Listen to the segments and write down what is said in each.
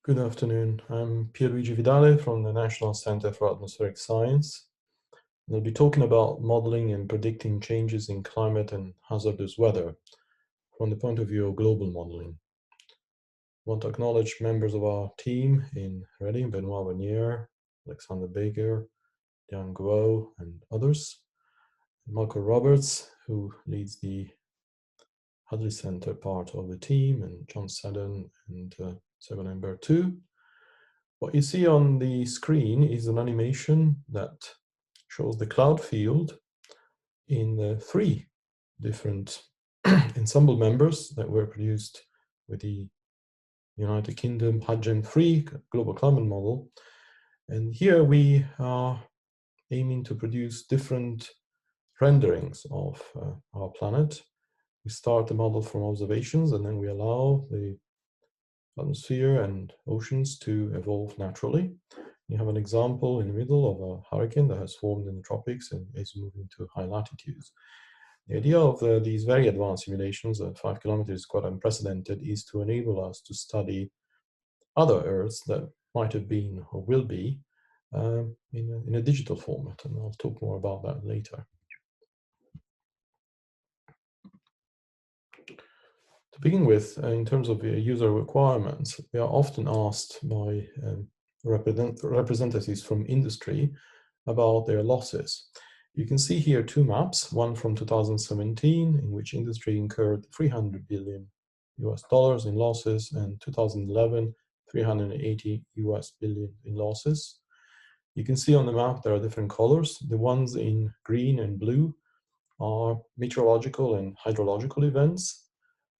Good afternoon. I'm Vidale from the National Center for Atmospheric Science. I'll be talking about modeling and predicting changes in climate and hazardous weather from the point of view of global modeling. I want to acknowledge members of our team in Reading, Benoit Vanier, Alexander Baker, Diane Guo, and others. Michael Roberts, who leads the Hazardous Center part of the team, and John Seddon and Seven Ember too. What you see on the screen is an animation that shows the cloud field in three different ensemble members that were produced with the United Kingdom HydGen-3 global climate model. And here we are aiming to produce different renderings of our planet. We start the model from observations, and then we allow the atmosphere and oceans to evolve naturally. You have an example in the middle of a hurricane that has formed in the tropics and is moving to high latitudes. The idea of these very advanced simulations at 5 kilometers is quite unprecedented, is to enable us to study other Earths that might have been or will be in a digital format, and I'll talk more about that later. To begin with, in terms of user requirements, we are often asked by representatives from industry about their losses. You can see here two maps, one from 2017, in which industry incurred $300 billion in losses, and 2011, $380 billion in losses. You can see on the map there are different colors. The ones in green and blue are meteorological and hydrological events.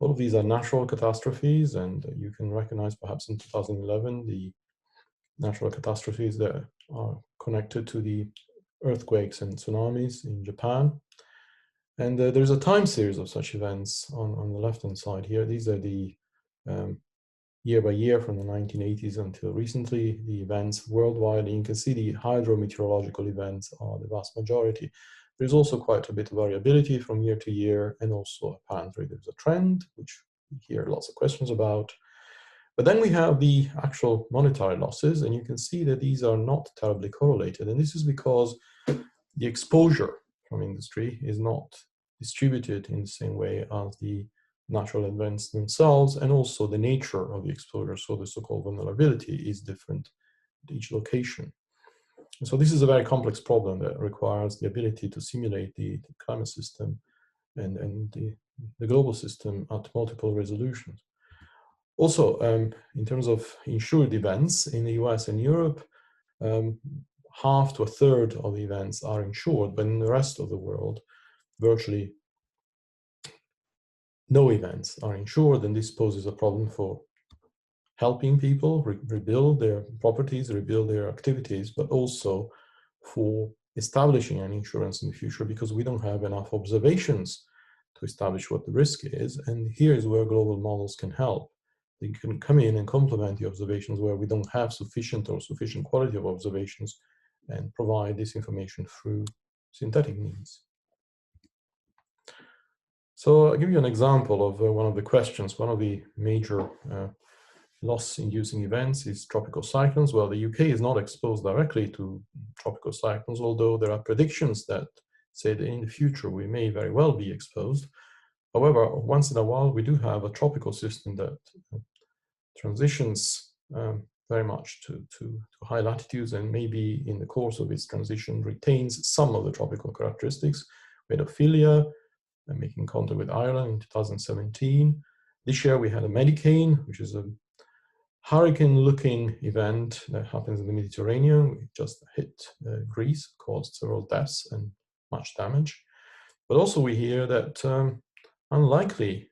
All of these are natural catastrophes, and you can recognize perhaps in 2011 the natural catastrophes that are connected to the earthquakes and tsunamis in Japan. And there's a time series of such events on the left-hand side here. These are the year by year from the 1980s until recently, the events worldwide. And you can see the hydrometeorological events are the vast majority. There's also quite a bit of variability from year to year, and also apparently there's a trend, which we hear lots of questions about. But then we have the actual monetary losses, and you can see that these are not terribly correlated. And this is because the exposure from industry is not distributed in the same way as the natural events themselves, and also the nature of the exposure, so the so-called vulnerability, is different at each location. And so this is a very complex problem that requires the ability to simulate the climate system and the global system at multiple resolutions. Also, in terms of insured events in the US and Europe, half to a third of the events are insured, but in the rest of the world, virtually no events are insured, and this poses a problem for helping people rebuild their properties, rebuild their activities, but also for establishing an insurance in the future, because we don't have enough observations to establish what the risk is. And here is where global models can help. They can come in and complement the observations where we don't have sufficient or sufficient quality of observations, and provide this information through synthetic means. So I'll give you an example of one of the questions. One of the major loss-inducing events is tropical cyclones. Well, the UK is not exposed directly to tropical cyclones, although there are predictions that say that in the future we may very well be exposed. However, once in a while we do have a tropical system that transitions very much to high latitudes, and maybe in the course of its transition retains some of the tropical characteristics. We had Ophelia making contact with Ireland in 2017. This year we had a Medicane, which is a hurricane-looking event that happens in the Mediterranean. It just hit Greece, caused several deaths and much damage. But also we hear that unlikely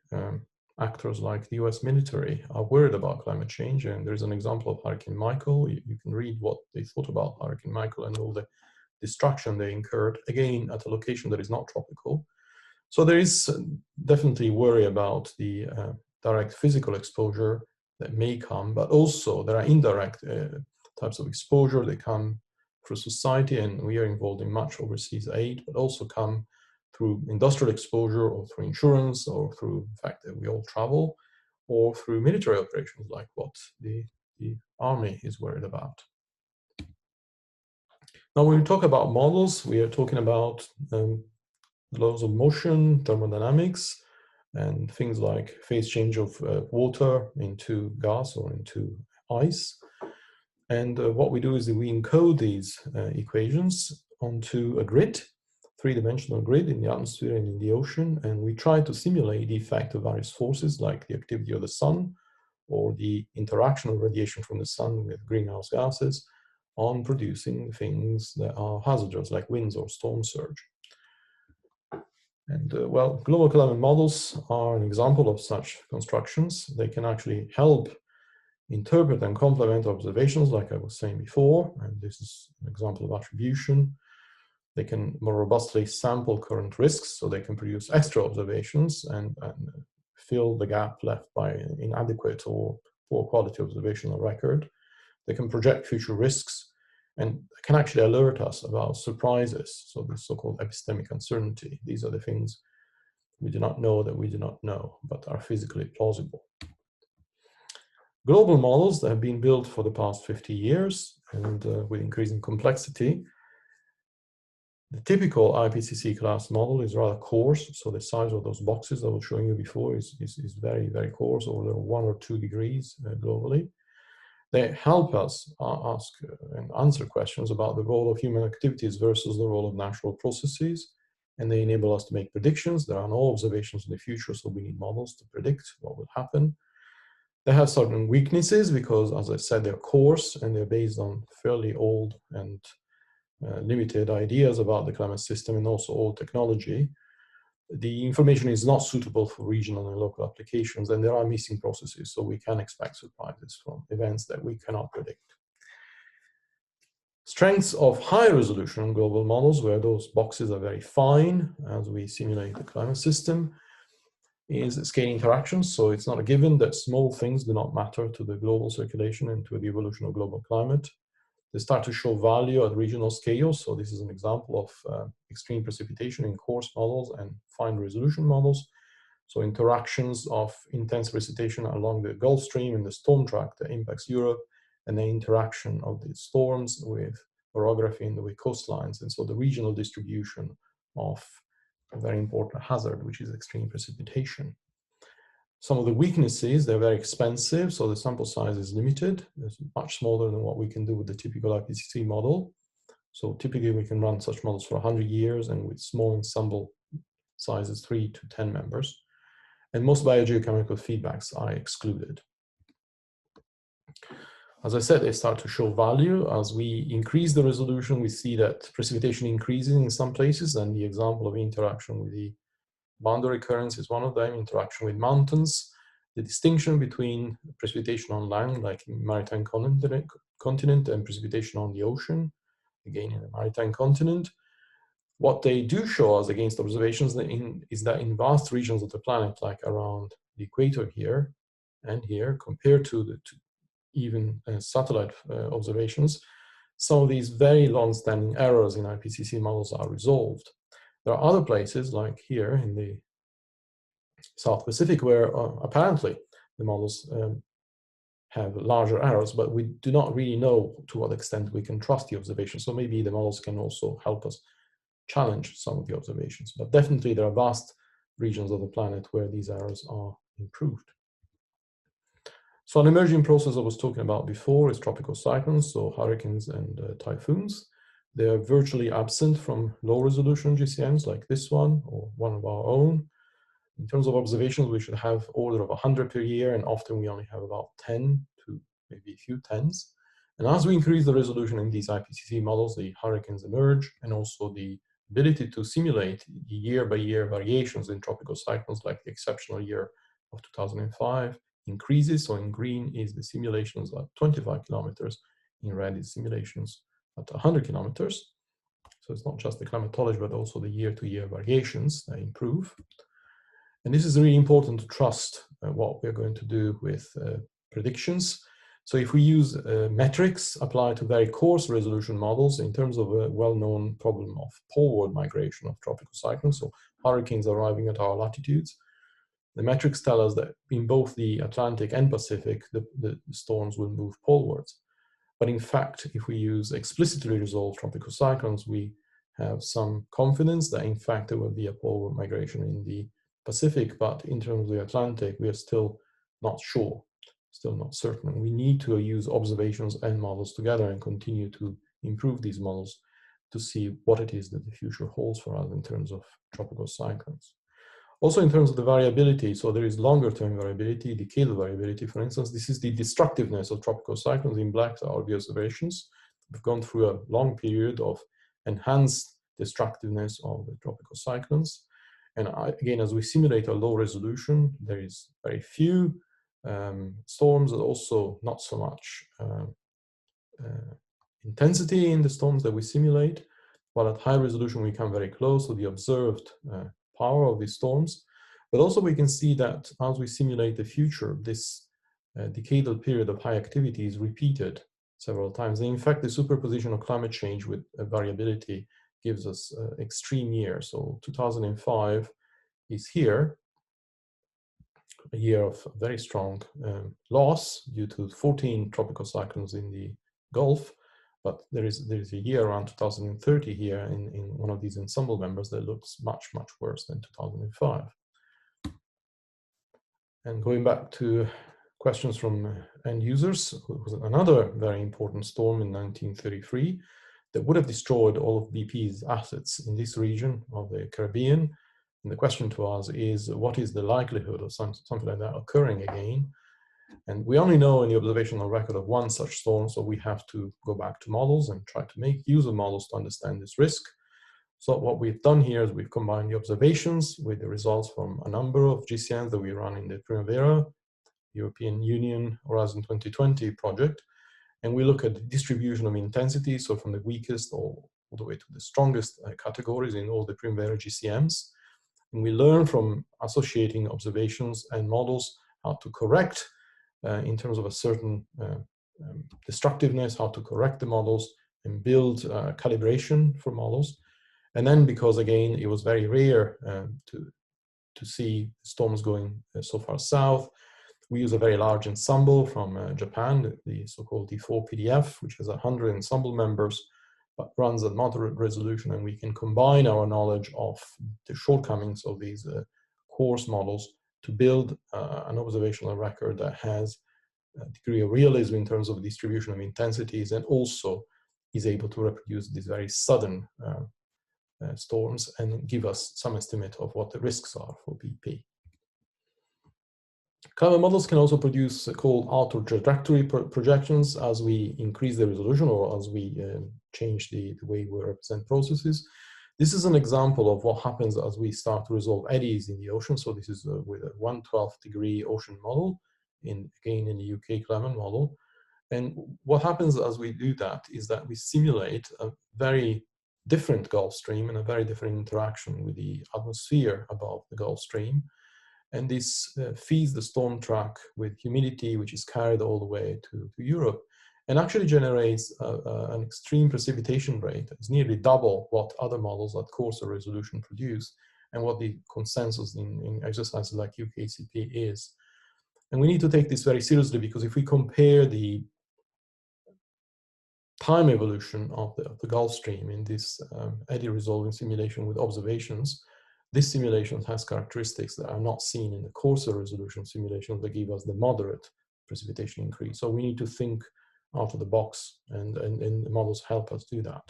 actors like the US military are worried about climate change. And there's an example of Hurricane Michael. You can read what they thought about Hurricane Michael and all the destruction they incurred, again, at a location that is not tropical. So there is definitely worry about the direct physical exposure that may come, but also there are indirect types of exposure that come through society, and we are involved in much overseas aid, but also come through industrial exposure, or through insurance, or through the fact that we all travel, or through military operations like what the the army is worried about. Now, when we talk about models, we are talking about laws of motion, thermodynamics, and things like phase change of water into gas or into ice. And what we do is that we encode these equations onto a grid, three-dimensional grid in the atmosphere and in the ocean, and we try to simulate the effect of various forces like the activity of the sun or the interaction of radiation from the sun with greenhouse gases on producing things that are hazardous like winds or storm surge. And well, global climate models are an example of such constructions. They can actually help interpret and complement observations, like I was saying before, and this is an example of attribution. They can more robustly sample current risks, so they can produce extra observations and fill the gap left by inadequate or poor quality observational record. They can project future risks and can actually alert us about surprises, so this so-called epistemic uncertainty. These are the things we do not know that we do not know, but are physically plausible. Global models that have been built for the past 50 years and with increasing complexity. The typical IPCC class model is rather coarse, so the size of those boxes I was showing you before is very, very coarse, over 1 or 2 degrees globally. They help us ask and answer questions about the role of human activities versus the role of natural processes, and they enable us to make predictions. There are no observations in the future, so we need models to predict what will happen. They have certain weaknesses because, as I said, they're coarse and they're based on fairly old and limited ideas about the climate system and also old technology. The information is not suitable for regional and local applications, and there are missing processes, so we can expect surprises from events that we cannot predict. Strengths of high resolution global models, where those boxes are very fine as we simulate the climate system, is scale interactions. So it's not a given that small things do not matter to the global circulation and to the evolution of global climate. They start to show value at regional scale. So this is an example of extreme precipitation in coarse models and fine resolution models. So interactions of intense precipitation along the Gulf Stream and the storm track that impacts Europe, and the interaction of the storms with orography and with coastlines. And so the regional distribution of a very important hazard, which is extreme precipitation. Some of the weaknesses, they're very expensive, so the sample size is limited. It's much smaller than what we can do with the typical IPCC model. So typically we can run such models for 100 years and with small sample sizes, 3 to 10 members. And most biogeochemical feedbacks are excluded. As I said, they start to show value. As we increase the resolution, we see that precipitation increases in some places, and the example of interaction with the boundary currents is one of them, interaction with mountains. The distinction between precipitation on land, like in maritime continent, and precipitation on the ocean, again in the maritime continent. What they do show us against observations is that in vast regions of the planet, like around the equator here and here, compared to even satellite observations, some of these very long-standing errors in IPCC models are resolved. There are other places, like here in the South Pacific, where apparently the models have larger errors, but we do not really know to what extent we can trust the observations. So maybe the models can also help us challenge some of the observations. But definitely there are vast regions of the planet where these errors are improved. So an emerging process I was talking about before is tropical cyclones, so hurricanes and typhoons. They are virtually absent from low resolution GCMs like this one or one of our own. In terms of observations, we should have order of 100 per year, and often we only have about 10 to maybe a few tens. And as we increase the resolution in these IPCC models, the hurricanes emerge, and also the ability to simulate year-by-year variations in tropical cyclones, like the exceptional year of 2005, increases. So in green is the simulations at 25 kilometers, in red is simulations at 100 kilometers. So it's not just the climatology, but also the year-to-year variations that improve. And this is really important to trust what we're going to do with predictions. So if we use metrics applied to very coarse resolution models in terms of a well-known problem of poleward migration of tropical cyclones, so hurricanes arriving at our latitudes, the metrics tell us that in both the Atlantic and Pacific, the storms will move polewards. But in fact, if we use explicitly resolved tropical cyclones, we have some confidence that in fact there will be a poleward migration in the Pacific, but in terms of the Atlantic, we are still not sure, still not certain. We need to use observations and models together and continue to improve these models to see what it is that the future holds for us in terms of tropical cyclones. Also in terms of the variability, so there is longer term variability, decadal variability, for instance. This is the destructiveness of tropical cyclones. In black are the observations. We've gone through a long period of enhanced destructiveness of the tropical cyclones. And again, as we simulate a low resolution, there is very few storms, and also not so much intensity in the storms that we simulate, while at high resolution we come very close to the observed power of these storms. But also we can see that as we simulate the future, this decadal period of high activity is repeated several times. And in fact, the superposition of climate change with variability gives us extreme years. So 2005 is here, a year of very strong loss due to 14 tropical cyclones in the Gulf. But there is a year around 2030 here in one of these ensemble members that looks much, much worse than 2005. And going back to questions from end users, it was another very important storm in 1933 that would have destroyed all of BP's assets in this region of the Caribbean. And the question to us is, what is the likelihood of something like that occurring again? And we only know in the observational record of one such storm, so we have to go back to models and try to make use of models to understand this risk. So what we've done here is we've combined the observations with the results from a number of GCMs that we run in the Primavera, European Union Horizon 2020 project. And we look at the distribution of intensity, so from the weakest all the way to the strongest categories in all the Primavera GCMs. And we learn from associating observations and models how to correct in terms of a certain destructiveness, how to correct the models and build calibration for models. And then because again, it was very rare to see storms going so far south, we use a very large ensemble from Japan, the so-called D4 PDF, which has 100 ensemble members, but runs at moderate resolution, and we can combine our knowledge of the shortcomings of these coarse models to build an observational record that has a degree of realism in terms of distribution of intensities, and also is able to reproduce these very sudden storms and give us some estimate of what the risks are for BP. Climate models can also produce so-called outer trajectory projections as we increase the resolution or as we change the way we represent processes. This is an example of what happens as we start to resolve eddies in the ocean. So this is with a 1/12 degree ocean model, again in the UK climate model. And what happens as we do that is that we simulate a very different Gulf Stream and a very different interaction with the atmosphere above the Gulf Stream. And this feeds the storm track with humidity, which is carried all the way to Europe, and actually generates an extreme precipitation rate. It's nearly double what other models at coarser resolution produce, and what the consensus in exercises like UKCP is. And we need to take this very seriously, because if we compare the time evolution of the Gulf Stream in this eddy resolving simulation with observations, this simulation has characteristics that are not seen in the coarser resolution simulations that give us the moderate precipitation increase. So we need to think out of the box, and the models help us do that.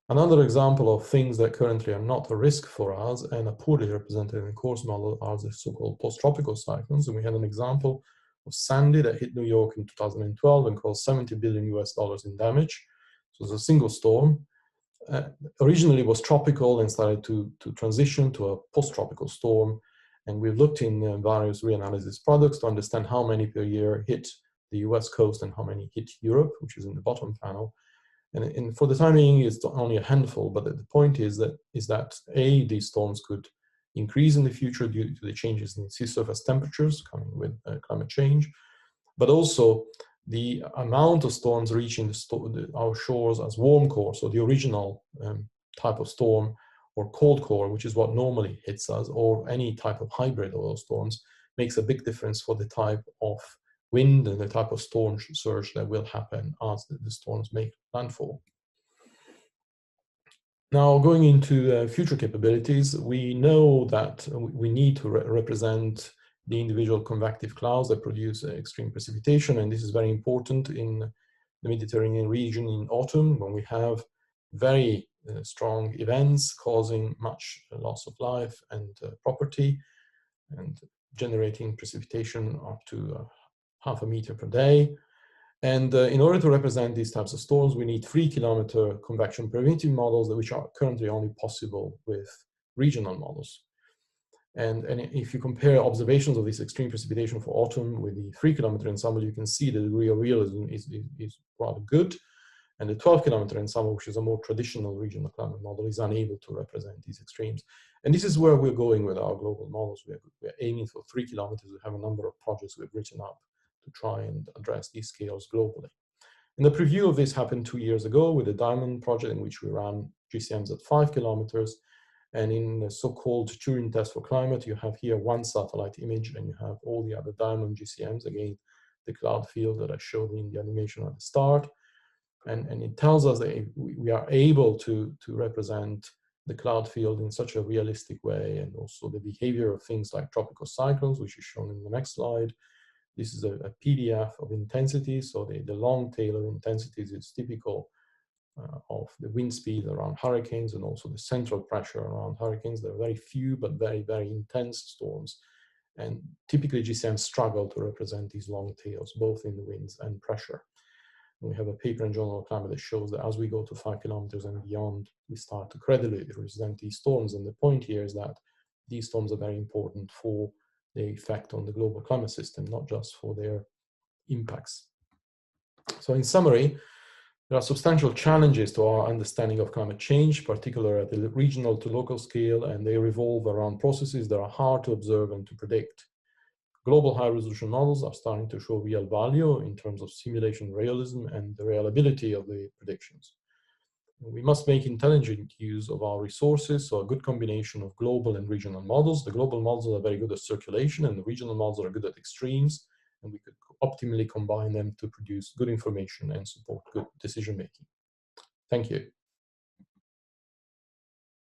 Another example of things that currently are not a risk for us and are poorly represented in the coarse model are the so-called post-tropical cyclones. And we had an example of Sandy that hit New York in 2012 and caused $70 billion in damage. So it's a single storm. Originally was tropical and started to transition to a post-tropical storm. And we've looked in various reanalysis products to understand how many per year hit the US coast and how many hit Europe, which is in the bottom panel. And for the time being, it's only a handful, but the point is that these storms could increase in the future due to the changes in sea surface temperatures coming with climate change, but also the amount of storms reaching our shores as warm core, so the original type of storm, or cold core, which is what normally hits us, or any type of hybrid of those storms, makes a big difference for the type of wind and the type of storm surge that will happen as the storms make landfall. Now, going into future capabilities, we know that we need to represent the individual convective clouds that produce extreme precipitation, and this is very important in the Mediterranean region in autumn, when we have very strong events causing much loss of life and property, and generating precipitation up to 0.5 meter per day. And in order to represent these types of storms, we need 3-kilometer convection primitive models, which are currently only possible with regional models. And if you compare observations of this extreme precipitation for autumn with the 3-kilometer ensemble, you can see the degree of realism is rather good. And the 12-kilometer ensemble, which is a more traditional regional climate model, is unable to represent these extremes. And this is where we're going with our global models. We're aiming for 3 kilometers. We have a number of projects we've written up to try and address these scales globally. And the preview of this happened 2 years ago with the DYAMOND project, in which we ran GCMs at 5 kilometers. And in the so-called Turing test for climate, you have here one satellite image, and you have all the other DYAMOND GCMs, again, the cloud field that I showed in the animation at the start. And it tells us that we are able to represent the cloud field in such a realistic way, and also the behavior of things like tropical cyclones, which is shown in the next slide. This is a PDF of intensity, so the long tail of intensities is typical of the wind speed around hurricanes, and also the central pressure around hurricanes. There are very few but very, very intense storms. And typically GCMs struggle to represent these long tails, both in the winds and pressure. And we have a paper in Journal of Climate that shows that as we go to 5 kilometers and beyond, we start to credibly represent these storms. And the point here is that these storms are very important for the effect on the global climate system, not just for their impacts. So in summary, there are substantial challenges to our understanding of climate change, particularly at the regional to local scale, and they revolve around processes that are hard to observe and to predict. Global high-resolution models are starting to show real value in terms of simulation realism and the reliability of the predictions. We must make intelligent use of our resources, so a good combination of global and regional models. The global models are very good at circulation, and the regional models are good at extremes, and we could optimally combine them to produce good information and support good decision-making. Thank you.